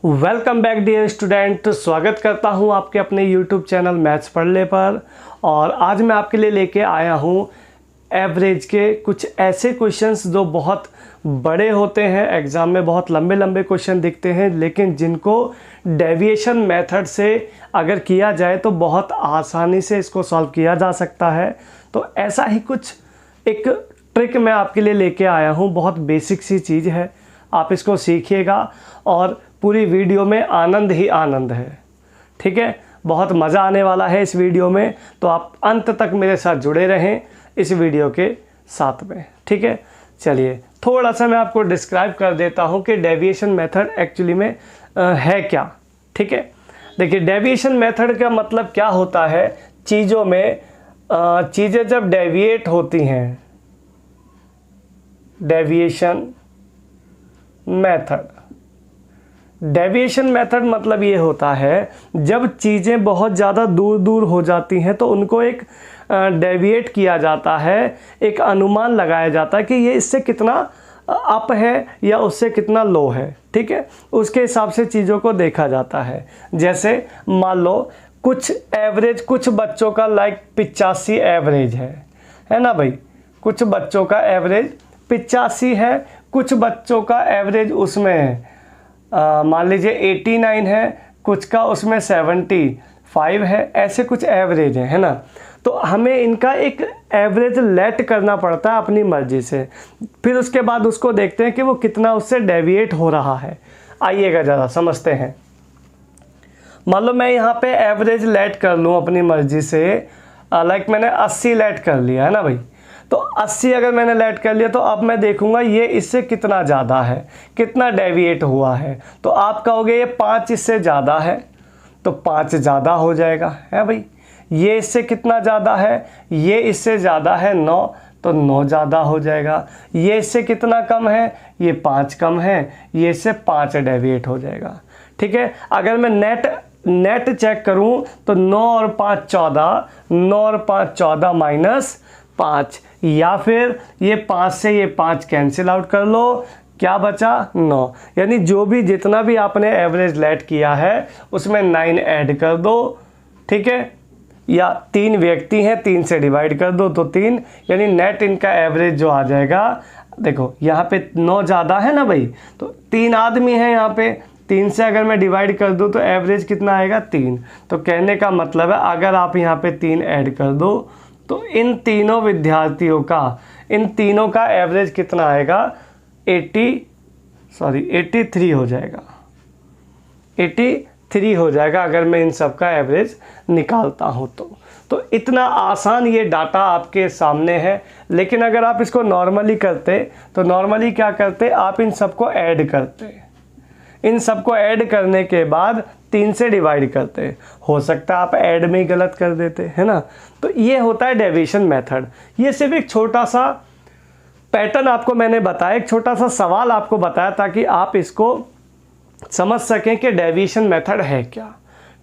Welcome back dear student. स्वागत करता हूं आपके अपने यूट्यूब चैनल मैथ्स पढ़ ले पर। और आज मैं आपके लिए लेके आया हूं एवरेज के कुछ ऐसे क्वेश्चंस जो बहुत बड़े होते हैं, एग्ज़ाम में बहुत लंबे लंबे क्वेश्चन दिखते हैं, लेकिन जिनको डेविएशन मेथड से अगर किया जाए तो बहुत आसानी से इसको सॉल्व किया जा सकता है। तो ऐसा ही कुछ एक ट्रिक मैं आपके लिए लेके आया हूँ। बहुत बेसिक सी चीज़ है, आप इसको सीखिएगा और पूरी वीडियो में आनंद ही आनंद है। ठीक है, बहुत मज़ा आने वाला है इस वीडियो में, तो आप अंत तक मेरे साथ जुड़े रहें इस वीडियो के साथ में। ठीक है, चलिए थोड़ा सा मैं आपको डिस्क्राइब कर देता हूँ कि डेविएशन मेथड एक्चुअली में है क्या। ठीक है, देखिए डेविएशन मेथड का मतलब क्या होता है। चीज़ों में चीज़ें जब डेविएट होती हैं, डेविएशन मेथड, डेविएशन मेथड मतलब ये होता है जब चीज़ें बहुत ज़्यादा दूर दूर हो जाती हैं तो उनको एक डेविएट किया जाता है, एक अनुमान लगाया जाता है कि ये इससे कितना अप है या उससे कितना लो है। ठीक है, उसके हिसाब से चीज़ों को देखा जाता है। जैसे मान लो कुछ एवरेज, कुछ बच्चों का लाइक 85 एवरेज है ना भाई। कुछ बच्चों का एवरेज 85 है, कुछ बच्चों का एवरेज उसमें मान लीजिए 89 है, कुछ का उसमें 75 है, ऐसे कुछ एवरेज है ना। तो हमें इनका एक एवरेज लेट करना पड़ता है अपनी मर्जी से, फिर उसके बाद उसको देखते हैं कि वो कितना उससे डेविएट हो रहा है। आइएगा ज़रा समझते हैं। मान लो मैं यहाँ पे एवरेज लेट कर लूँ अपनी मर्जी से, लाइक मैंने 80 लेट कर लिया है ना भाई। तो 80 अगर मैंने लेट कर लिया तो अब मैं देखूंगा ये इससे कितना ज़्यादा है, कितना डेविएट हुआ है। तो आप कहोगे ये 5 इससे ज़्यादा है, तो 5 ज़्यादा हो जाएगा है भाई। ये इससे कितना ज़्यादा है, ये इससे ज़्यादा है 9, तो 9 ज़्यादा हो जाएगा। ये इससे कितना कम है, ये 5 कम है, ये इससे 5 डेविएट हो जाएगा। ठीक है, अगर मैं नेट चेक करूं तो 9 और 5 14, 9 और 5 14 माइनस 5, या फिर ये 5 से ये 5 कैंसिल आउट कर लो, क्या बचा 9। यानी जो भी जितना भी आपने एवरेज लेट किया है उसमें 9 ऐड कर दो। ठीक है, या 3 व्यक्ति हैं, 3 से डिवाइड कर दो तो 3, यानी नेट इनका एवरेज जो आ जाएगा। देखो यहाँ पे 9 ज़्यादा है ना भाई, तो 3 आदमी हैं यहाँ पे, 3 से अगर मैं डिवाइड कर दूँ तो एवरेज कितना आएगा 3। तो कहने का मतलब है अगर आप यहाँ पे 3 ऐड कर दो तो इन तीनों विद्यार्थियों का, इन तीनों का एवरेज कितना आएगा 83 हो जाएगा। 83 हो जाएगा अगर मैं इन सब का एवरेज निकालता हूँ तो इतना आसान ये डाटा आपके सामने है। लेकिन अगर आप इसको नॉर्मली करते तो नॉर्मली क्या करते, आप इन सबको ऐड करते, इन सबको ऐड करने के बाद 3 से डिवाइड करते। हो सकता है आप ऐड में ही गलत कर देते, है ना। तो ये होता है डेविएशन मेथड। ये सिर्फ एक छोटा सा पैटर्न आपको मैंने बताया, एक छोटा सा सवाल आपको बताया ताकि आप इसको समझ सकें कि डेविएशन मेथड है क्या।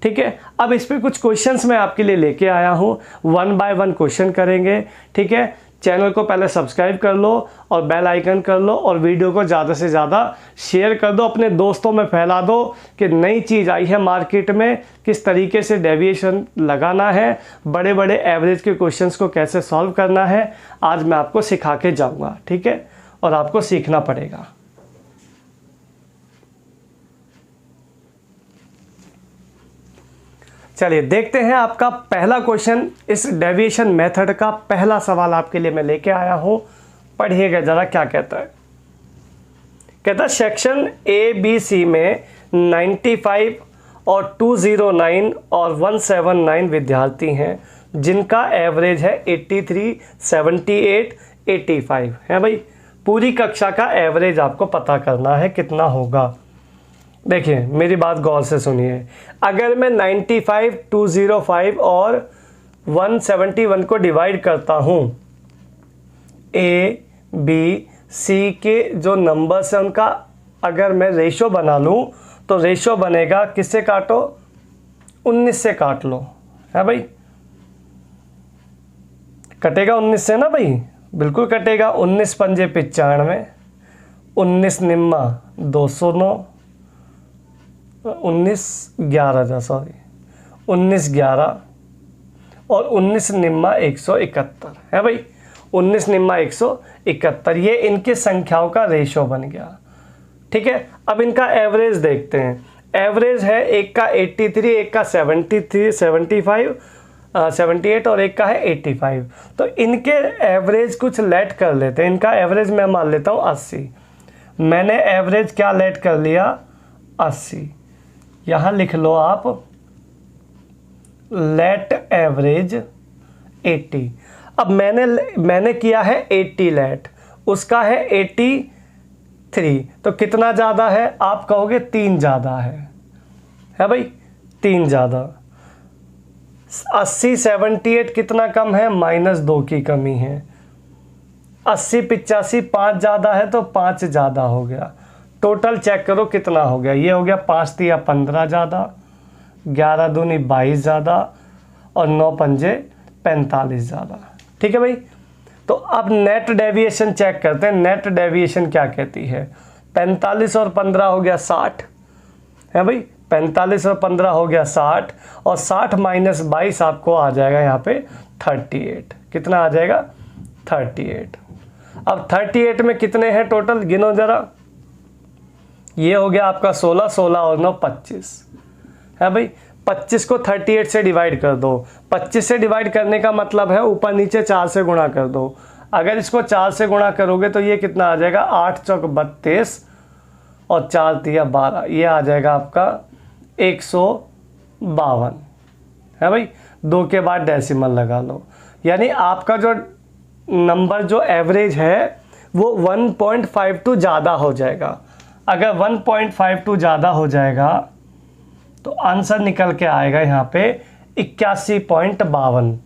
ठीक है, अब इस पे कुछ क्वेश्चंस मैं आपके लिए लेके आया हूँ, 1 बाय 1 क्वेश्चन करेंगे। ठीक है, चैनल को पहले सब्सक्राइब कर लो और बेल आइकन कर लो और वीडियो को ज़्यादा से ज़्यादा शेयर कर दो, अपने दोस्तों में फैला दो कि नई चीज़ आई है मार्केट में, किस तरीके से डेविएशन लगाना है, बड़े बड़े एवरेज के क्वेश्चंस को कैसे सॉल्व करना है, आज मैं आपको सिखा के जाऊँगा। ठीक है, और आपको सीखना पड़ेगा। चलिए देखते हैं आपका पहला क्वेश्चन। इस डेविएशन मेथड का पहला सवाल आपके लिए मैं लेके आया हूं, पढ़िएगा जरा क्या कहता है। कहता है सेक्शन ABC में 95 और 209 और 179 विद्यार्थी हैं जिनका एवरेज है 83, 78, 85 है भाई। पूरी कक्षा का एवरेज आपको पता करना है कितना होगा। देखिए मेरी बात गौर से सुनिए, अगर मैं 95, 205 और 171 को डिवाइड करता हूँ, A, B, C के जो नंबर्स हैं उनका अगर मैं रेशो बना लूँ तो रेशो बनेगा, किससे काटो 19 से काट लो, है भाई। कटेगा 19 से ना भाई, बिल्कुल कटेगा। 19 पंजे 95, 19 निम्मा 209, 1911 था, सॉरी 1911 और 19 निम्मा 171 है भाई, 19 निम्मा 171, ये इनकी संख्याओं का रेशो बन गया। ठीक है, अब इनका एवरेज देखते हैं। एवरेज है एक का 83, एक का 73, 75, 78 और एक का है 85। तो इनके एवरेज कुछ लेट कर लेते हैं। इनका एवरेज मैं मान लेता हूँ 80। मैंने एवरेज क्या लेट कर लिया, 80। यहाँ लिख लो आप लेट एवरेज 80। अब मैंने किया है 80 लेट, उसका है 83, तो कितना ज़्यादा है, आप कहोगे 3 ज़्यादा है भाई, 3 ज़्यादा। 80 78 कितना कम है, -2 की कमी है। 80 85 5 ज़्यादा है तो 5 ज़्यादा हो गया। टोटल चेक करो कितना हो गया, ये हो गया 5 तिया 15 ज़्यादा, 11 दूनी 22 ज़्यादा और 9 पंजे 45 ज़्यादा। ठीक है भाई, तो अब नेट डेविएशन चेक करते हैं। नेट डेविएशन क्या कहती है, 45 और 15 हो गया 60 है भाई, 45 और 15 हो गया 60 और 60 माइनस 22 आपको आ जाएगा यहाँ पे 38। कितना आ जाएगा, 38। अब 38 में कितने हैं टोटल, गिनो जरा। ये हो गया आपका 16, 16 और 9 25 है भाई। 25 को 38 से डिवाइड कर दो। 25 से डिवाइड करने का मतलब है ऊपर नीचे 4 से गुणा कर दो। अगर इसको 4 से गुणा करोगे तो ये कितना आ जाएगा, 8 चौक 32 और 4 तिया 12, ये आ जाएगा आपका 152 है भाई। 2 के बाद डेसिमल लगा लो, यानी आपका जो नंबर जो एवरेज है वो 1.52 ज़्यादा हो जाएगा। अगर 1.52 ज़्यादा हो जाएगा तो आंसर निकल के आएगा यहाँ पे 81.52,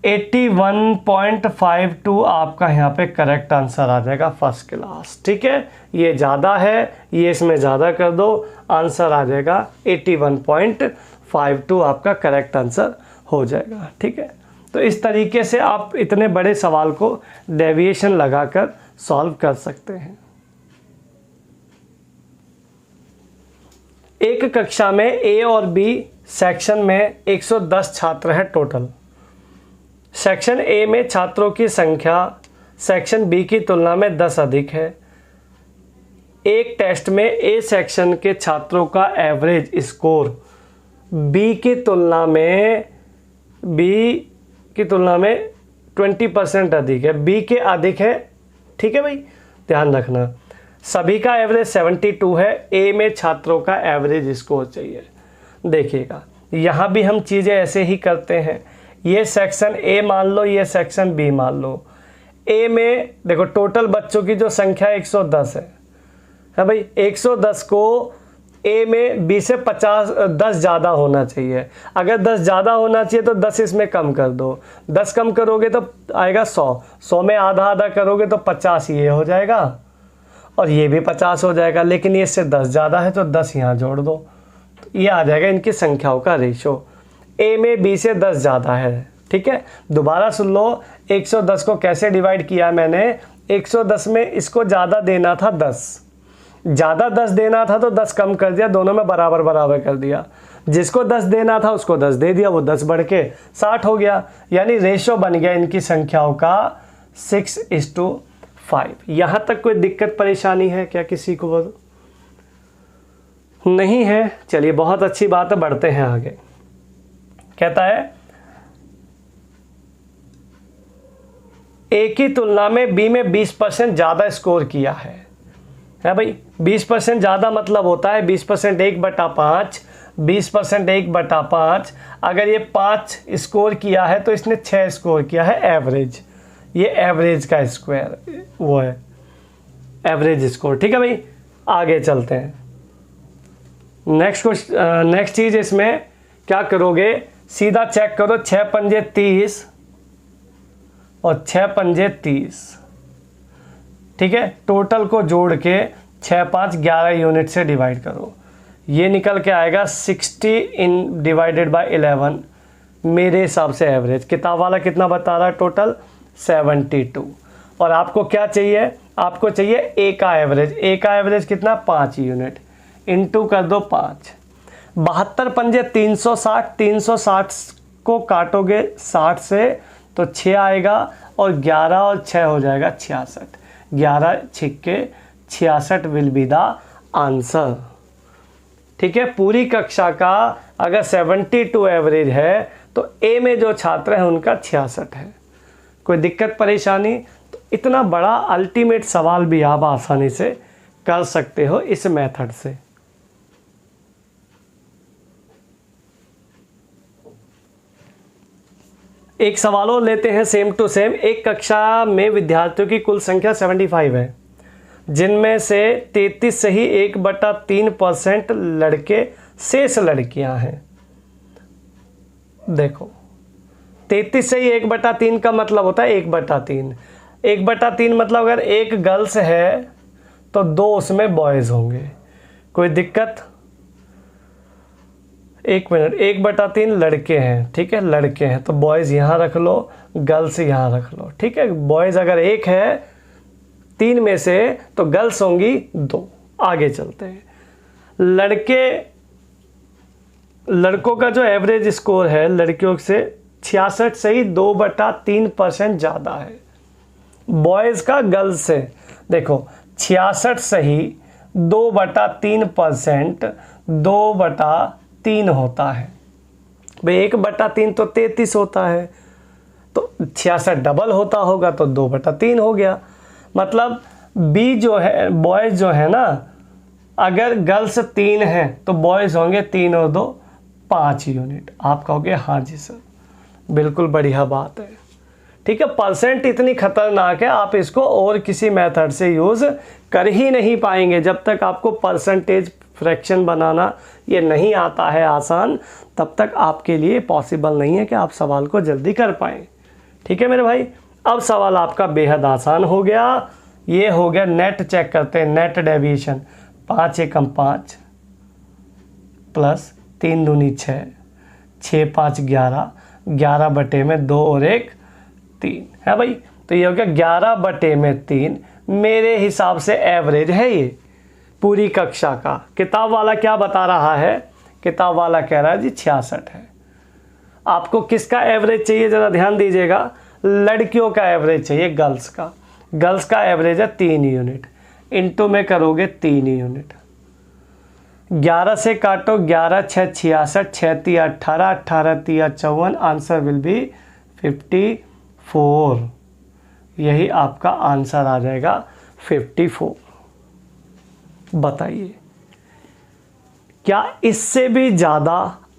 81.52 आपका यहाँ पे करेक्ट आंसर आ जाएगा, फर्स्ट क्लास। ठीक है, ये ज़्यादा है, ये इसमें ज़्यादा कर दो, आंसर आ जाएगा 81.52 आपका करेक्ट आंसर हो जाएगा। ठीक है, तो इस तरीके से आप इतने बड़े सवाल को डेविएशन लगाकर सॉल्व कर सकते हैं। एक कक्षा में ए और बी सेक्शन में 110 छात्र हैं टोटल। सेक्शन ए में छात्रों की संख्या सेक्शन बी की तुलना में 10 अधिक है। एक टेस्ट में ए सेक्शन के छात्रों का एवरेज स्कोर बी की तुलना में 20% अधिक है, बी के अधिक है। ठीक है भाई, ध्यान रखना। सभी का एवरेज 72 है, ए में छात्रों का एवरेज स्कोर चाहिए। देखिएगा, यहाँ भी हम चीज़ें ऐसे ही करते हैं। ये सेक्शन ए मान लो, ये सेक्शन बी मान लो। ए में देखो टोटल बच्चों की जो संख्या 110 है भाई। 110 को ए में बी से 10 ज़्यादा होना चाहिए। अगर 10 ज़्यादा होना चाहिए तो 10 इसमें कम कर दो। 10 कम करोगे तो आएगा 100, 100 में आधा आधा करोगे तो 50 ये हो जाएगा और ये भी 50 हो जाएगा। लेकिन ये इससे 10 ज़्यादा है तो 10 यहाँ जोड़ दो, तो ये आ जाएगा इनकी संख्याओं का रेशो। ए में बी से 10 ज़्यादा है। ठीक है, दोबारा सुन लो, 110 को कैसे डिवाइड किया मैंने। 110 में इसको ज़्यादा देना था 10, ज़्यादा 10 देना था तो 10 कम कर दिया, दोनों में बराबर बराबर कर दिया। जिसको 10 देना था उसको 10 दे दिया, वो 10 बढ़ के 60 हो गया। यानी रेशो बन गया इनकी संख्याओं का 6:5। यहाँ तक कोई दिक्कत परेशानी है क्या किसी को? नहीं है, चलिए बहुत अच्छी बात है, बढ़ते हैं आगे। कहता है ए की तुलना में बी में 20% ज़्यादा स्कोर किया है भाई। 20% ज़्यादा मतलब होता है 20% 1/5, 20% 1/5। अगर ये 5 स्कोर किया है तो इसने 6 स्कोर किया है एवरेज। ये एवरेज का स्क्वायर वो है एवरेज स्कोर। ठीक है भाई, आगे चलते हैं। नेक्स्ट चीज़ इसमें क्या करोगे, सीधा चेक करो। 6 पंजे 30 और 6 पंजे 30। ठीक है, टोटल को जोड़ के 6 5 11 यूनिट से डिवाइड करो, ये निकल के आएगा 60 इन डिवाइडेड बाय 11। मेरे हिसाब से एवरेज किताब वाला कितना बता रहा है, टोटल 72। और आपको क्या चाहिए, आपको चाहिए ए का एवरेज। ए का एवरेज कितना, 5 यूनिट। इंटू कर दो 5, 72 पंजे 360, 360 को काटोगे 60 से तो 6 आएगा और 11 और 6 हो जाएगा 66, 11 छिक्के 66 विल बी द आंसर। ठीक है, पूरी कक्षा का अगर 72 एवरेज है तो ए में जो छात्र हैं उनका 66 है। कोई दिक्कत परेशानी? तो इतना बड़ा अल्टीमेट सवाल भी आप आसानी से कर सकते हो इस मेथड से। एक सवाल और लेते हैं सेम टू सेम। एक कक्षा में विद्यार्थियों की कुल संख्या 75 है, जिनमें से 33 से ही 1/3% लड़के शेष लड़कियां हैं। देखो 33 से ही 1/3 का मतलब होता है 1/3। 1/3 मतलब अगर एक गर्ल्स है तो 2 उसमें बॉयज़ होंगे। कोई दिक्कत? एक मिनट, 1/3 लड़के हैं, ठीक है, लड़के हैं तो बॉयज़ यहाँ रख लो, गर्ल्स यहाँ रख लो। ठीक है, बॉयज़ अगर एक है 3 में से तो गर्ल्स होंगी 2। आगे चलते हैं। लड़कों का जो एवरेज स्कोर है लड़कियों से 66 से ही 2/3% ज़्यादा है। बॉयज़ का गर्ल्स से देखो 66 से ही 2/3%, 2/3 होता है भाई। 1/3 तो 33 होता है, तो 66 डबल होता होगा तो 2/3 हो गया। मतलब बी जो है, बॉयज़ जो है ना, अगर गर्ल्स 3 हैं तो बॉयज़ होंगे 3 और 2 5 यूनिट। आप कहोगे हाँ जी सर, बिल्कुल बढ़िया बात है। ठीक है, परसेंट इतनी खतरनाक है, आप इसको और किसी मेथड से यूज़ कर ही नहीं पाएंगे। जब तक आपको परसेंटेज फ्रैक्शन बनाना ये नहीं आता है आसान, तब तक आपके लिए पॉसिबल नहीं है कि आप सवाल को जल्दी कर पाएँ। ठीक है मेरे भाई, अब सवाल आपका बेहद आसान हो गया। ये हो गया नेट, चेक करते हैं नेट डेविएशन। 5 एकम 5 प्लस 3 दूनी 6, 6 5 11, 11 बटे में 2 और 1 3 है भाई। तो ये हो गया 11 बटे में 3। मेरे हिसाब से एवरेज है ये पूरी कक्षा का। किताब वाला क्या बता रहा है? किताब वाला कह रहा है जी 66 है। आपको किसका एवरेज चाहिए ज़रा ध्यान दीजिएगा। लड़कियों का एवरेज चाहिए, गर्ल्स का। गर्ल्स का एवरेज है 3 यूनिट, इंटू में करोगे 3 यूनिट। 11 से काटो, 11 6 66, 6 3 18, 18 3 54, आंसर विल बी 54। यही आपका आंसर आ जाएगा 54। बताइए क्या इससे भी ज़्यादा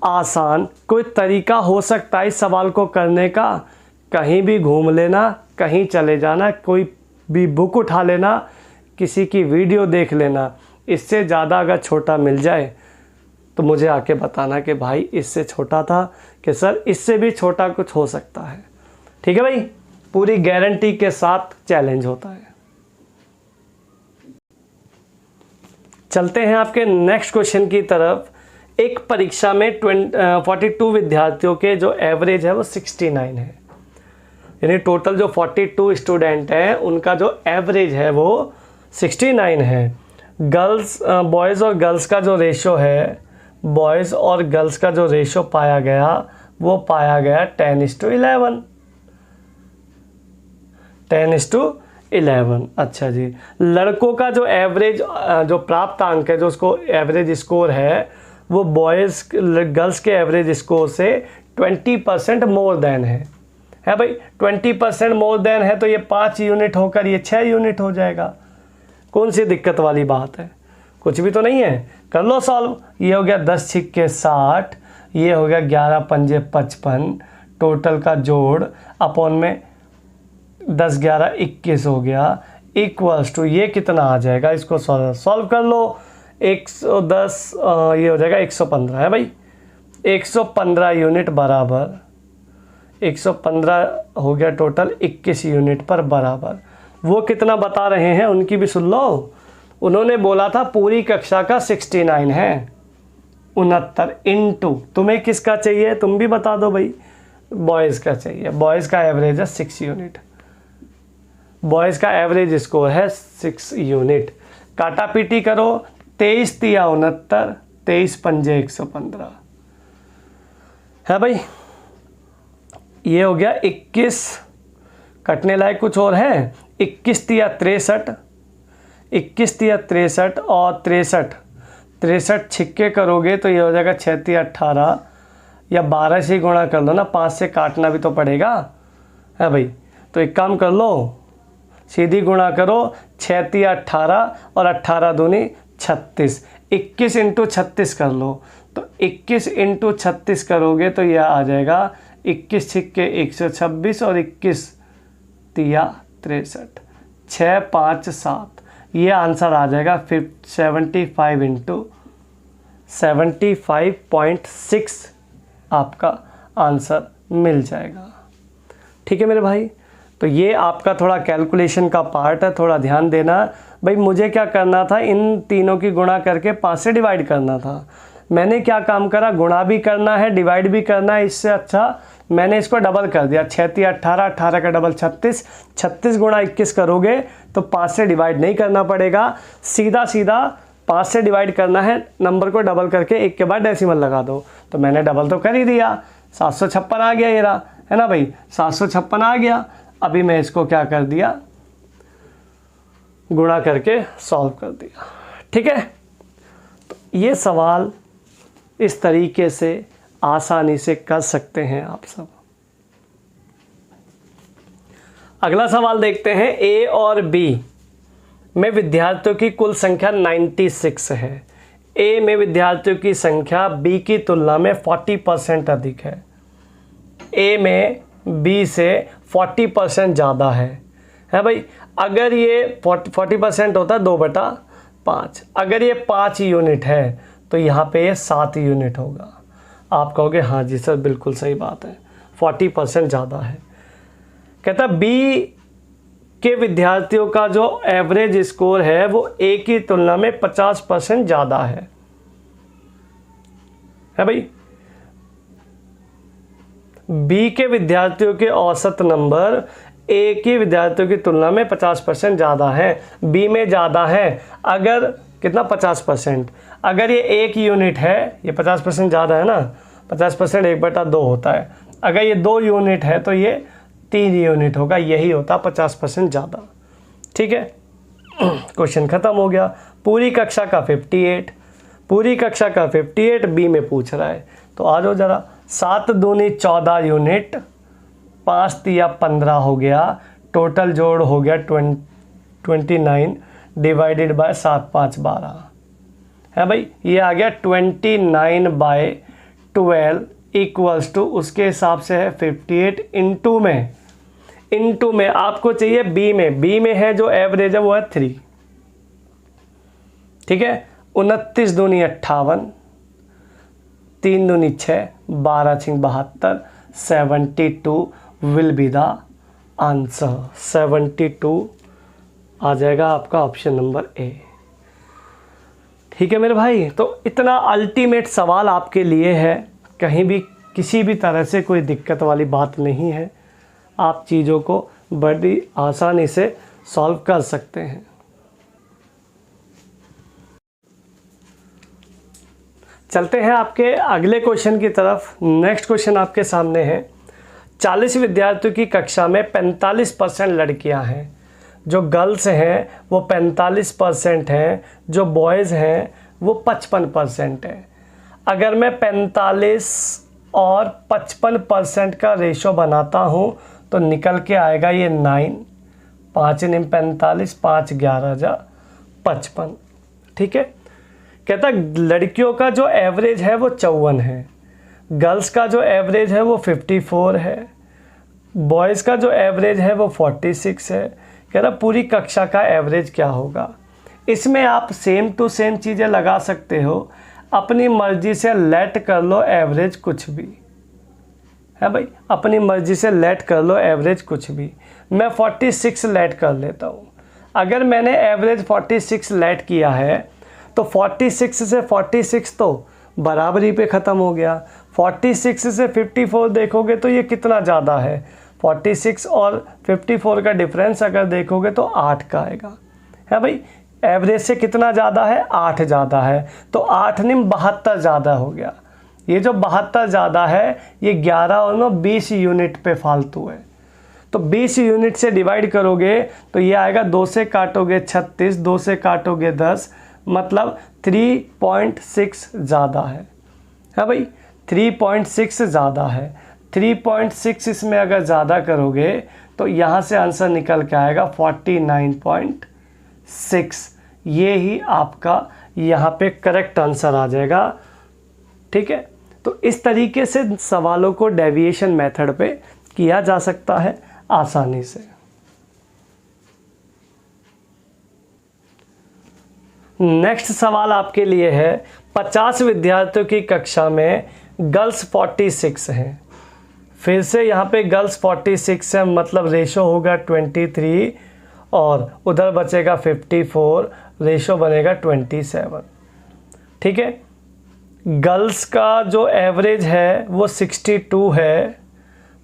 आसान कोई तरीका हो सकता है इस सवाल को करने का? कहीं भी घूम लेना, कहीं चले जाना, कोई भी बुक उठा लेना, किसी की वीडियो देख लेना। इससे ज़्यादा अगर छोटा मिल जाए तो मुझे आके बताना कि भाई इससे छोटा था, कि सर इससे भी छोटा कुछ हो सकता है। ठीक है भाई, पूरी गारंटी के साथ चैलेंज होता है। चलते हैं आपके नेक्स्ट क्वेश्चन की तरफ। एक परीक्षा में 42 विद्यार्थियों के जो एवरेज है वो 69 है, यानी टोटल जो 42 स्टूडेंट हैं उनका जो एवरेज है वो 69 है। गर्ल्स, बॉयज़ और गर्ल्स का जो रेशो है, बॉयज़ और गर्ल्स का जो रेशो पाया गया वो पाया गया 10:11। 10:11। अच्छा जी, लड़कों का जो एवरेज जो प्राप्त अंक है, जो उसको एवरेज स्कोर है, वो बॉयज़ गर्ल्स के एवरेज स्कोर से 20% मोर देन है भाई। 20% मोर देन है तो ये 5 यूनिट होकर ये 6 यूनिट हो जाएगा। कौन सी दिक्कत वाली बात है? कुछ भी तो नहीं है। कर लो सॉल्व। ये हो गया 10 छिक्के 60, ये हो गया 11 पंजे 55, टोटल का जोड़ अपॉन में 10 11 21 हो गया, इक्वल्स टू ये कितना आ जाएगा? इसको सॉल्व कर लो। 110 ये हो जाएगा 115 है भाई। 115 यूनिट बराबर 115 हो गया टोटल 21 यूनिट पर बराबर। वो कितना बता रहे हैं उनकी भी सुन लो। उन्होंने बोला था पूरी कक्षा का 69 है, 69 इंटू तुम्हें किसका चाहिए तुम भी बता दो भाई। बॉयज़ का चाहिए। बॉयज़ का एवरेज है 6 यूनिट। बॉयज़ का एवरेज स्कोर है 6 यूनिट। काटा पीटी करो, 23 तिया 69, 23 पंजे 115 है भाई। ये हो गया 21, कटने लायक कुछ और है, 21 तिया 63, 21 तिया 63 और 63 छिक्के करोगे तो ये हो जाएगा 6 तिया 18, या 12 से ही गुणा कर लो ना, 5 से काटना भी तो पड़ेगा है भाई। तो एक काम कर लो, सीधी गुणा करो, 6 तिया 18 और 18 दूनी 36, 21 इंटू 36 कर लो, तो 21 इंटू 36 करोगे तो यह आ जाएगा 21 छिक्के 126 और 21 तिया 63, 6 5 7, ये आंसर आ जाएगा 75 इंटू 75.6 आपका आंसर मिल जाएगा। ठीक है मेरे भाई, तो ये आपका थोड़ा कैलकुलेशन का पार्ट है, थोड़ा ध्यान देना भाई। मुझे क्या करना था, इन तीनों की गुणा करके 5 से डिवाइड करना था। मैंने क्या काम करा, गुणा भी करना है डिवाइड भी करना है, इससे अच्छा मैंने इसको डबल कर दिया, 6 तिया 18, 18 का डबल 36, 36 गुणा 21 करोगे तो 5 से डिवाइड नहीं करना पड़ेगा, सीधा सीधा 5 से डिवाइड करना है, नंबर को डबल करके एक के बाद डेसिमल लगा दो। तो मैंने डबल तो कर ही दिया, 756 आ गया, ये रहा है ना भाई, 756 आ गया। अभी मैं इसको क्या कर दिया, गुणा करके सॉल्व कर दिया। ठीक है, तो ये सवाल इस तरीके से आसानी से कर सकते हैं आप सब। अगला सवाल देखते हैं, ए और बी में विद्यार्थियों की कुल संख्या 96 है। ए में विद्यार्थियों की संख्या बी की तुलना में 40% अधिक है। ए में बी से 40% ज़्यादा है भाई। अगर ये 40% होता 2/5, अगर ये 5 यूनिट है तो यहाँ पे ये 7 यूनिट होगा। आप कहोगे हाँ जी सर बिल्कुल सही बात है, 40% ज़्यादा है। कहता बी के विद्यार्थियों का जो एवरेज स्कोर है वो ए की तुलना में 50% ज़्यादा है भाई। बी के विद्यार्थियों के औसत नंबर ए के विद्यार्थियों की तुलना में 50% ज़्यादा है, बी में ज़्यादा है। अगर कितना 50%, अगर ये 1 यूनिट है, ये 50% ज़्यादा है ना, 50% 1/2 होता है। अगर ये 2 यूनिट है तो ये 3 यूनिट होगा, यही होता 50% ज़्यादा। ठीक है, क्वेश्चन ख़त्म हो गया। पूरी कक्षा का 58, पूरी कक्षा का 58 बी में पूछ रहा है, तो आ जाओ ज़रा। 7 दूनी 14 यूनिट, 5 तिया 15 हो गया, टोटल जोड़ हो गया 29 डिवाइडेड बाय 7 5 12 है भाई। ये आ गया 29/12 इक्वल्स टू, उसके हिसाब से है 58 इंटू में आपको चाहिए बी में है जो एवरेज है वो है 3। ठीक है, 29 दूनी 58, 3 दूनी 6, 12 छिंग 72, 72 विल बी द आंसर। 72 आ जाएगा आपका ऑप्शन नंबर ए। ठीक है मेरे भाई, तो इतना अल्टीमेट सवाल आपके लिए है, कहीं भी किसी भी तरह से कोई दिक्कत वाली बात नहीं है। आप चीज़ों को बड़ी आसानी से सॉल्व कर सकते हैं। चलते हैं आपके अगले क्वेश्चन की तरफ। नेक्स्ट क्वेश्चन आपके सामने है। 40 विद्यार्थियों की कक्षा में 45% लड़कियां हैं, जो गर्ल्स हैं वो 45% हैं, जो बॉयज़ हैं वो 55% है। अगर मैं 45 और 55% का रेशो बनाता हूँ तो निकल के आएगा ये 9, 5 निम 45, 5 11 जा 55। ठीक है, कहता लड़कियों का जो एवरेज है वो 54 है, गर्ल्स का जो एवरेज है वो 54 है, बॉयज़ का जो एवरेज है वो 46 है। कह रहा पूरी कक्षा का एवरेज क्या होगा। इसमें आप सेम टू सेम चीज़ें लगा सकते हो, अपनी मर्जी से लेट कर लो एवरेज कुछ भी है भाई, अपनी मर्जी से लेट कर लो एवरेज कुछ भी। मैं 46 लेट कर लेता हूँ। अगर मैंने एवरेज 46 लेट किया है तो 46 से 46 तो बराबरी पे ख़त्म हो गया। 46 से 54 देखोगे तो ये कितना ज़्यादा है, 46 और 54 का डिफरेंस अगर देखोगे तो 8 का आएगा है भाई। एवरेज से कितना ज़्यादा है, 8 ज़्यादा है, तो 8 निम 72 ज़्यादा हो गया। ये जो 72 ज़्यादा है ये 11 और 9 20 यूनिट पे फालतू है, तो 20 यूनिट से डिवाइड करोगे तो ये आएगा, 2 से काटोगे 36, 2 से काटोगे 10, मतलब 3.6 ज़्यादा है भाई, 3.6 ज़्यादा है। 3.6 इसमें अगर ज़्यादा करोगे तो यहाँ से आंसर निकल के आएगा 49.6। ये ही आपका यहाँ पे करेक्ट आंसर आ जाएगा। ठीक है, तो इस तरीके से सवालों को डेविएशन मेथड पे किया जा सकता है आसानी से। नेक्स्ट सवाल आपके लिए है, 50 विद्यार्थियों की कक्षा में गर्ल्स 46 हैं। फिर से यहाँ पे गर्ल्स 46 है, मतलब रेशो होगा 23 और उधर बचेगा 54, रेशो बनेगा 27। ठीक है, गर्ल्स का जो एवरेज है वो 62 है,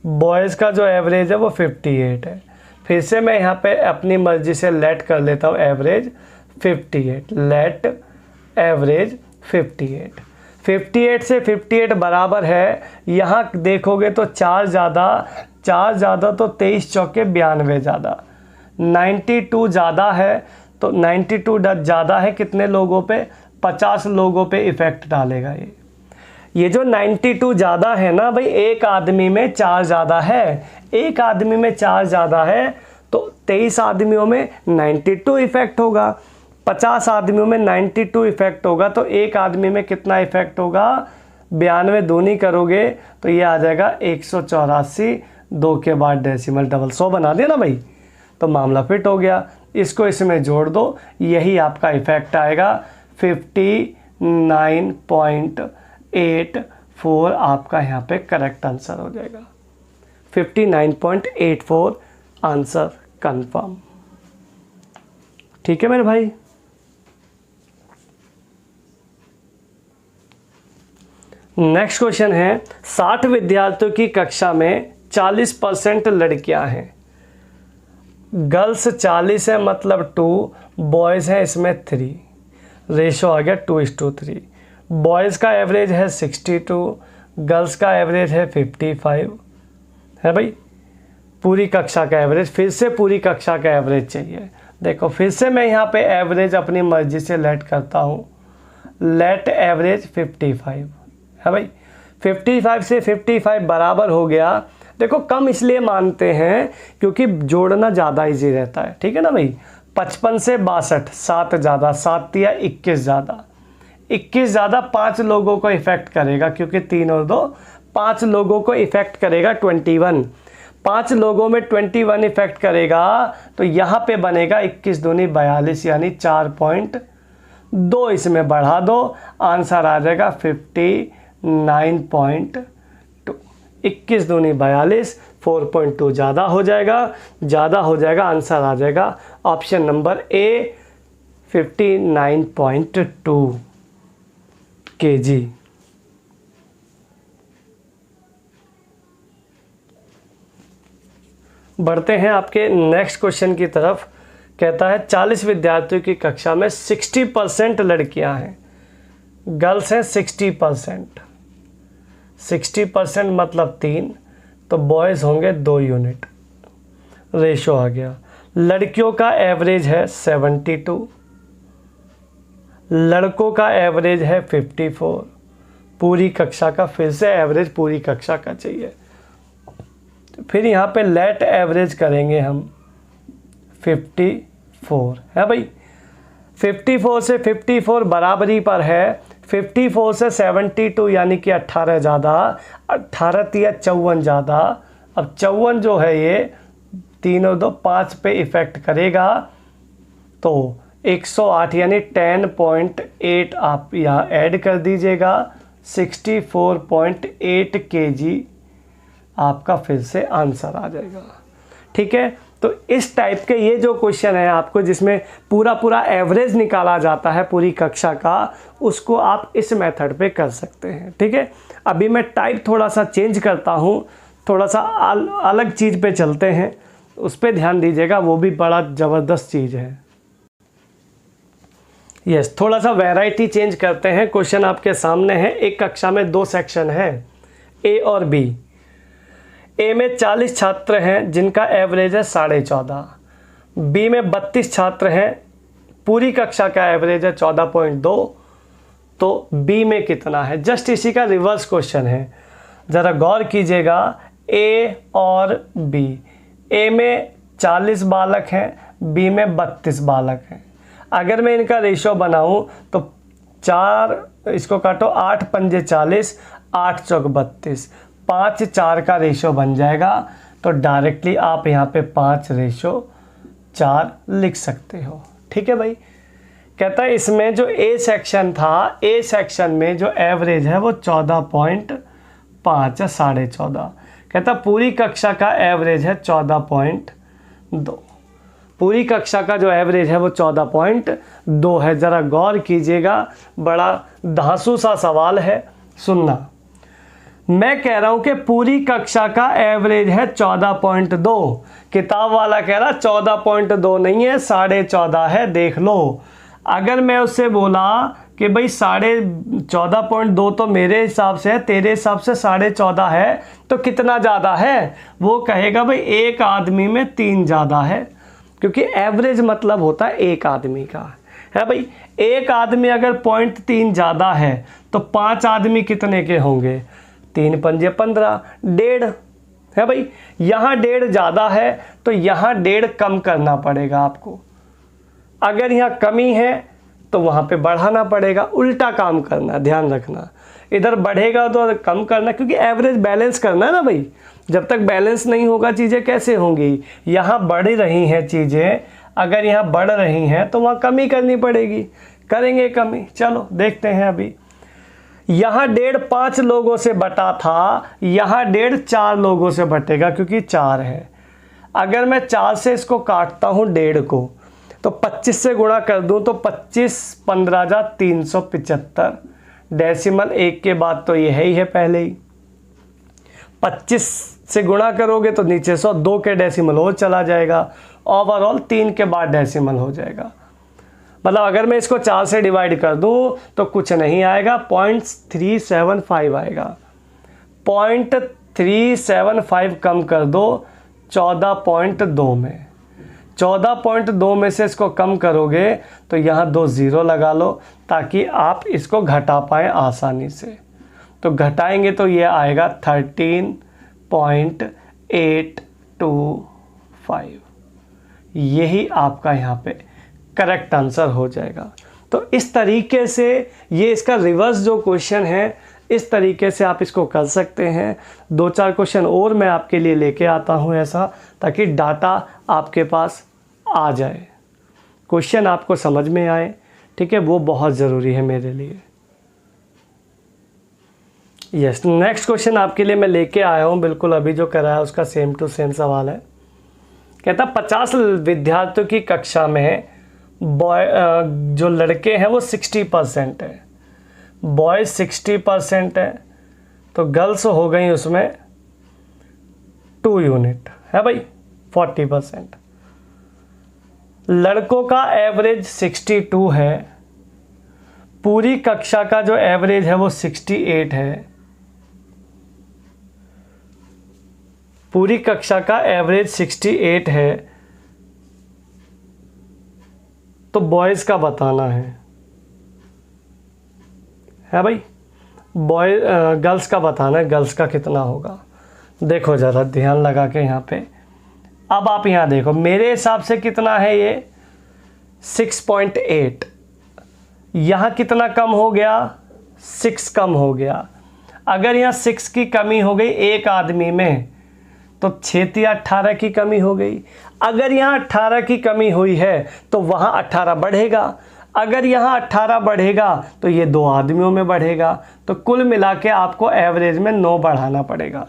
बॉयज़ का जो एवरेज है वो 58 है। फिर से मैं यहाँ पे अपनी मर्जी से लेट कर लेता हूँ एवरेज 58, लेट एवरेज 58। 58 से 58 बराबर है, यहाँ देखोगे तो 4 ज़्यादा तो 23 चौके 92 ज़्यादा, 92 ज़्यादा है, तो 92 ज़्यादा है कितने लोगों पे, 50 लोगों पे इफ़ेक्ट डालेगा ये जो 92 ज़्यादा है ना भाई, एक आदमी में 4 ज़्यादा है, एक आदमी में 4 ज़्यादा है तो 23 आदमियों में 92 इफ़ेक्ट होगा, 50 आदमियों में 92 इफ़ेक्ट होगा, तो एक आदमी में कितना इफ़ेक्ट होगा, 92 दूनी करोगे तो ये आ जाएगा 184, 2 के बाद डेसिमल डबल 100 बना दिया ना भाई, तो मामला फिट हो गया। इसको इसमें जोड़ दो, यही आपका इफ़ेक्ट आएगा 59.84 आपका यहाँ पे करेक्ट आंसर हो जाएगा। 59.84 आंसर कंफर्म। ठीक है मेरे भाई। नेक्स्ट क्वेश्चन है, 60 विद्यार्थियों की कक्षा में 40% लड़कियां हैं। गर्ल्स 40 है मतलब 2, बॉयज़ हैं इसमें 3, रेशो आ गया 2:3। बॉयज़ का एवरेज है 62, गर्ल्स का एवरेज है 55 है भाई, पूरी कक्षा का एवरेज। फिर से पूरी कक्षा का एवरेज चाहिए। देखो फिर से मैं यहाँ पे एवरेज अपनी मर्जी से लेट करता हूँ, लेट एवरेज 55 है भाई, 55 से 55 बराबर हो गया। देखो कम इसलिए मानते हैं क्योंकि जोड़ना ज़्यादा इजी रहता है, ठीक है ना भाई। 55 से 62, 7 ज़्यादा, 7 या 21 ज़्यादा, 21 ज़्यादा 5 लोगों को इफ़ेक्ट करेगा, क्योंकि 3 और 2 5 लोगों को इफ़ेक्ट करेगा 21, 5 लोगों में 21 इफ़ेक्ट करेगा, तो यहाँ पे बनेगा 21 दूनी 42, यानी 4.2 इसमें बढ़ा दो, आंसर आ जाएगा 59.2। 21 दूनी 42, 4.2 ज़्यादा हो जाएगा, आंसर आ जाएगा ऑप्शन नंबर ए 59.2 kg। बढ़ते हैं आपके नेक्स्ट क्वेश्चन की तरफ। कहता है 40 विद्यार्थियों की कक्षा में 60% लड़कियां हैं, गर्ल्स हैं 60%, 60% मतलब 3, तो बॉयज़ होंगे 2 यूनिट, रेशो आ गया। लड़कियों का एवरेज है 72, लड़कों का एवरेज है 54, पूरी कक्षा का, फिर से एवरेज पूरी कक्षा का चाहिए। फिर यहाँ पे लेट एवरेज करेंगे हम 54 है भाई, 54 से 54 बराबरी पर है, 54 से 72 यानी कि 18 ज़्यादा, 18 या 54 ज़्यादा। अब 54 जो है ये 3 और 2 5 पे इफ़ेक्ट करेगा, तो 108 यानी 10.8 आप यहाँ ऐड कर दीजिएगा, 64.8 kg आपका फिर से आंसर आ जाएगा। ठीक है, तो इस टाइप के ये जो क्वेश्चन है आपको, जिसमें पूरा एवरेज निकाला जाता है पूरी कक्षा का, उसको आप इस मेथड पे कर सकते हैं। ठीक है, अभी मैं टाइप थोड़ा सा चेंज करता हूँ, थोड़ा सा अलग चीज़ पे चलते हैं, उस पर ध्यान दीजिएगा, वो भी बड़ा ज़बरदस्त चीज़ है। यस, थोड़ा सा वैरायटी चेंज करते हैं। क्वेश्चन आपके सामने है। एक कक्षा में 2 सेक्शन है, ए और बी। ए में 40 छात्र हैं जिनका एवरेज है 14.5। बी में 32 छात्र हैं, पूरी कक्षा का एवरेज है 14.2। तो बी में कितना है? जस्ट इसी का रिवर्स क्वेश्चन है, ज़रा गौर कीजिएगा। ए और बी, ए में 40 बालक हैं, बी में 32 बालक हैं। अगर मैं इनका रेशो बनाऊं तो 4, इसको काटो, 8 पंजे 40, 8 चौक 32, 5 4 का रेशो बन जाएगा। तो डायरेक्टली आप यहाँ पे 5:4 लिख सकते हो। ठीक है भाई। कहता है इसमें जो ए सेक्शन था, ए सेक्शन में जो एवरेज है वो 14.5 है, 14.5। कहता पूरी कक्षा का एवरेज है 14.2। पूरी कक्षा का जो एवरेज है वो 14.2 है। ज़रा गौर कीजिएगा, बड़ा धांसू सा सवाल है, सुनना। मैं कह रहा हूं कि पूरी कक्षा का एवरेज है 14.2, किताब वाला कह रहा 14.2 नहीं है, 14.5 है, देख लो। अगर मैं उससे बोला कि भाई 14.2 तो मेरे हिसाब से है, तेरे हिसाब से 14.5 है, तो कितना ज़्यादा है? वो कहेगा भाई एक आदमी में 3 ज़्यादा है, क्योंकि एवरेज मतलब होता है एक आदमी का, है भाई। एक आदमी अगर 0.3 ज़्यादा है तो 5 आदमी कितने के होंगे? 3 पंजे 15, 1.5 है भाई। यहाँ 1.5 ज़्यादा है तो यहाँ 1.5 कम करना पड़ेगा आपको। अगर यहाँ कमी है तो वहाँ पे बढ़ाना पड़ेगा, उल्टा काम करना, ध्यान रखना। इधर बढ़ेगा तो कम करना, क्योंकि एवरेज बैलेंस करना है ना भाई। जब तक बैलेंस नहीं होगा चीज़ें कैसे होंगी? यहाँ बढ़ रही हैं चीज़ें, अगर यहाँ बढ़ रही हैं तो वहाँ कमी करनी पड़ेगी, करेंगे कमी। चलो देखते हैं। अभी यहाँ 1.5 5 लोगों से बटा था, यहाँ 1.5 4 लोगों से बटेगा, क्योंकि 4 है। अगर मैं 4 से इसको काटता हूँ 1.5 को, तो 25 से गुणा कर दूं तो 25 15 जा 375। डेसिमल 1 के बाद तो ये है ही है पहले ही। 25 से गुणा करोगे तो नीचे 100, 2 के डेसिमल और चला जाएगा, ओवरऑल 3 के बाद डेसिमल हो जाएगा। मतलब अगर मैं इसको 4 से डिवाइड कर दूं तो कुछ नहीं आएगा, 0.375 आएगा। 0.375 कम कर दो 14.2 में। 14.2 में से इसको कम करोगे तो यहाँ 2 0 लगा लो, ताकि आप इसको घटा पाएँ आसानी से। तो घटाएंगे तो ये आएगा 13.825। यही आपका यहाँ पे करेक्ट आंसर हो जाएगा। तो इस तरीके से ये इसका रिवर्स जो क्वेश्चन है, इस तरीके से आप इसको कर सकते हैं। 2-4 क्वेश्चन और मैं आपके लिए लेके आता हूँ ऐसा, ताकि डाटा आपके पास आ जाए, क्वेश्चन आपको समझ में आए। ठीक है, वो बहुत ज़रूरी है मेरे लिए। यस, नेक्स्ट क्वेश्चन आपके लिए मैं लेके आया हूँ, बिल्कुल अभी जो कराया उसका सेम टू सेम सवाल है। कहता 50 विद्यार्थियों की कक्षा में जो लड़के हैं वो 60% है, बॉयज़ 60% है, तो गर्ल्स हो गई उसमें 2 यूनिट, है भाई 40%। लड़कों का एवरेज 62 है, पूरी कक्षा का जो एवरेज है वो 68 है। पूरी कक्षा का एवरेज 68 है, तो बॉयज़ का बताना है भाई। गर्ल्स का बताना है, गर्ल्स का कितना होगा। देखो ज़रा ध्यान लगा के यहाँ पे। अब आप यहाँ देखो, मेरे हिसाब से कितना है ये 6.8। यहाँ कितना कम हो गया? 6 कम हो गया। अगर यहाँ 6 की कमी हो गई एक आदमी में, तो 6 या 18 की कमी हो गई। अगर यहाँ 18 की कमी हुई है तो वहाँ 18 बढ़ेगा। अगर यहाँ 18 बढ़ेगा तो ये 2 आदमियों में बढ़ेगा। तो कुल मिला के आपको एवरेज में 9 बढ़ाना पड़ेगा।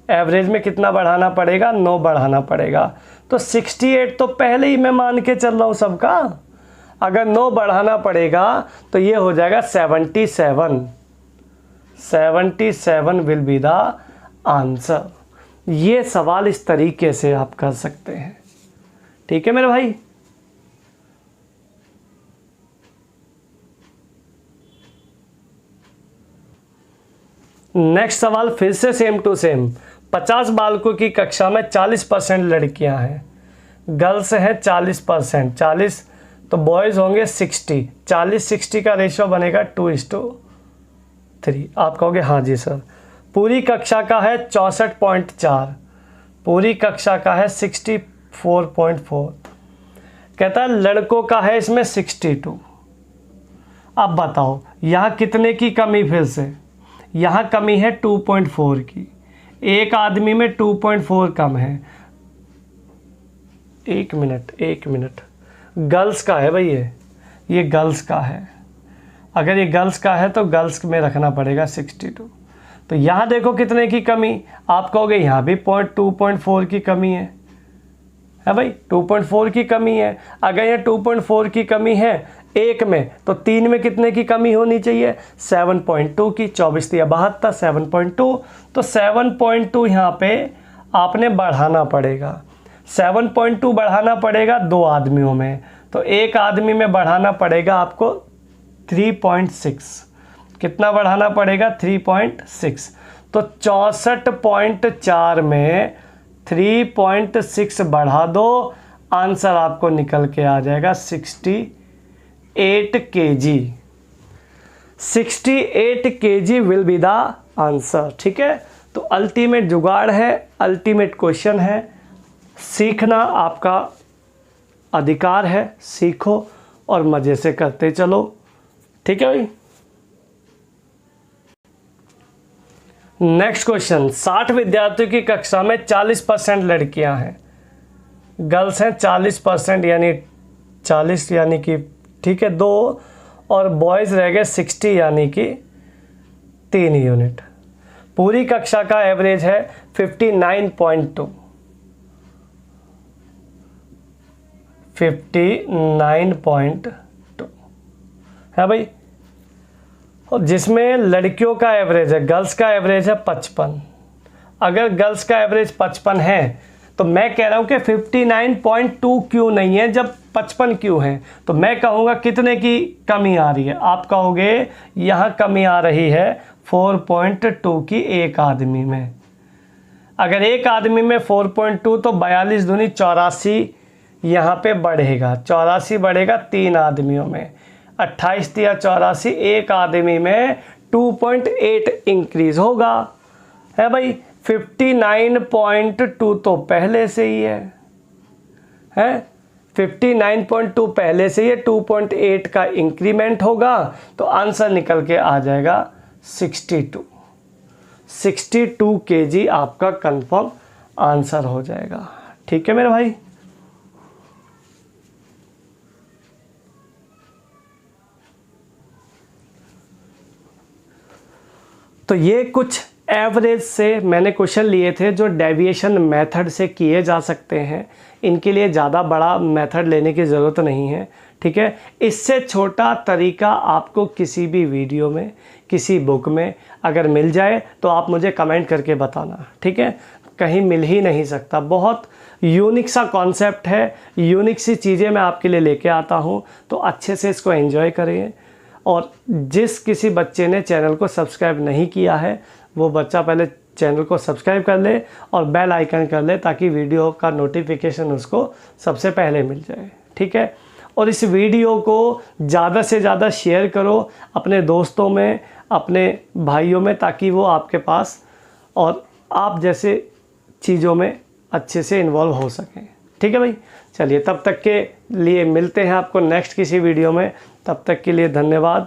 एवरेज में कितना बढ़ाना पड़ेगा? 9 बढ़ाना पड़ेगा। तो 68 तो पहले ही मैं मान के चल रहा हूँ सबका। अगर 9 बढ़ाना पड़ेगा तो ये हो जाएगा 77। 77 विल बी द आंसर। ये सवाल इस तरीके से आप कर सकते हैं। ठीक है मेरे भाई। नेक्स्ट सवाल फिर से सेम टू सेम। 50 बालकों की कक्षा में 40% लड़कियां हैं, गर्ल्स हैं 40%, 40 तो बॉयज़ होंगे 60, 40-60 का रेशियो बनेगा 2:3। आप कहोगे हाँ जी सर। पूरी कक्षा का है 64.4, पूरी कक्षा का है 64.4। कहता है लड़कों का है इसमें 62। अब बताओ यहाँ कितने की कमी, फिर से यहाँ कमी है 2.4 की, एक आदमी में 2.4 कम है। एक मिनट, गर्ल्स का है भाई, ये गर्ल्स का है। अगर ये गर्ल्स का है तो गर्ल्स में रखना पड़ेगा 62। तो यहाँ देखो कितने की कमी, आप कहोगे यहाँ भी 2.4 की कमी है भाई, 2.4 की कमी है। अगर ये 2.4 की कमी है एक में, तो 3 में कितने की कमी होनी चाहिए, 7.2 की। 24 या 72, 7.2। तो 7.2 यहाँ पे आपने बढ़ाना पड़ेगा, 7.2 बढ़ाना पड़ेगा 2 आदमियों में, तो एक आदमी में बढ़ाना पड़ेगा आपको 3.6। कितना बढ़ाना पड़ेगा, 3.6। तो 64.4 में 3.6 बढ़ा दो, आंसर आपको निकल के आ जाएगा 68 kg। 68 kg will be the answer. ठीक है, तो अल्टीमेट जुगाड़ है, अल्टीमेट क्वेश्चन है। सीखना आपका अधिकार है, सीखो और मज़े से करते चलो। ठीक है भाई। नेक्स्ट क्वेश्चन, 60 विद्यार्थियों की कक्षा में 40% लड़कियां हैं, गर्ल्स हैं 40%, यानी 40 यानी कि ठीक है 2, और बॉयज़ रह गए 60 यानी कि 3 यूनिट। पूरी कक्षा का एवरेज है 59.2, 59.2 है भाई। और जिसमें लड़कियों का एवरेज है, गर्ल्स का एवरेज है 55। अगर गर्ल्स का एवरेज 55 है तो मैं कह रहा हूं कि 59.2 क्यों नहीं है जब 55 क्यों है, तो मैं कहूँगा कितने की कमी आ रही है। आप कहोगे यहाँ कमी आ रही है 4.2 की एक आदमी में। अगर एक आदमी में 4.2 तो 42 दूनी 84 यहाँ पे बढ़ेगा, 84 बढ़ेगा 3 आदमियों में, 28 या 84, एक आदमी में 2.8 इंक्रीज होगा, है भाई। 59.2 तो पहले से ही है 59.2 पहले से ही है, 2.8 का इंक्रीमेंट होगा, तो आंसर निकल के आ जाएगा 62 kg आपका कंफर्म आंसर हो जाएगा। ठीक है मेरे भाई। तो ये कुछ एवरेज से मैंने क्वेश्चन लिए थे जो डेविएशन मेथड से किए जा सकते हैं। इनके लिए ज़्यादा बड़ा मेथड लेने की ज़रूरत नहीं है। ठीक है, इससे छोटा तरीका आपको किसी भी वीडियो में, किसी बुक में अगर मिल जाए तो आप मुझे कमेंट करके बताना। ठीक है, कहीं मिल ही नहीं सकता। बहुत यूनिक सा कॉन्सेप्ट है, यूनिक सी चीज़ें मैं आपके लिए लेके आता हूँ, तो अच्छे से इसको एंजॉय करिए। और जिस किसी बच्चे ने चैनल को सब्सक्राइब नहीं किया है वो बच्चा पहले चैनल को सब्सक्राइब कर ले और बेल आइकन कर ले, ताकि वीडियो का नोटिफिकेशन उसको सबसे पहले मिल जाए। ठीक है, और इस वीडियो को ज़्यादा से ज़्यादा शेयर करो अपने दोस्तों में, अपने भाइयों में, ताकि वो आपके पास और आप जैसे चीज़ों में अच्छे से इन्वॉल्व हो सकें। ठीक है भाई, चलिए तब तक के लिए मिलते हैं आपको नेक्स्ट किसी वीडियो में। तब तक के लिए धन्यवाद।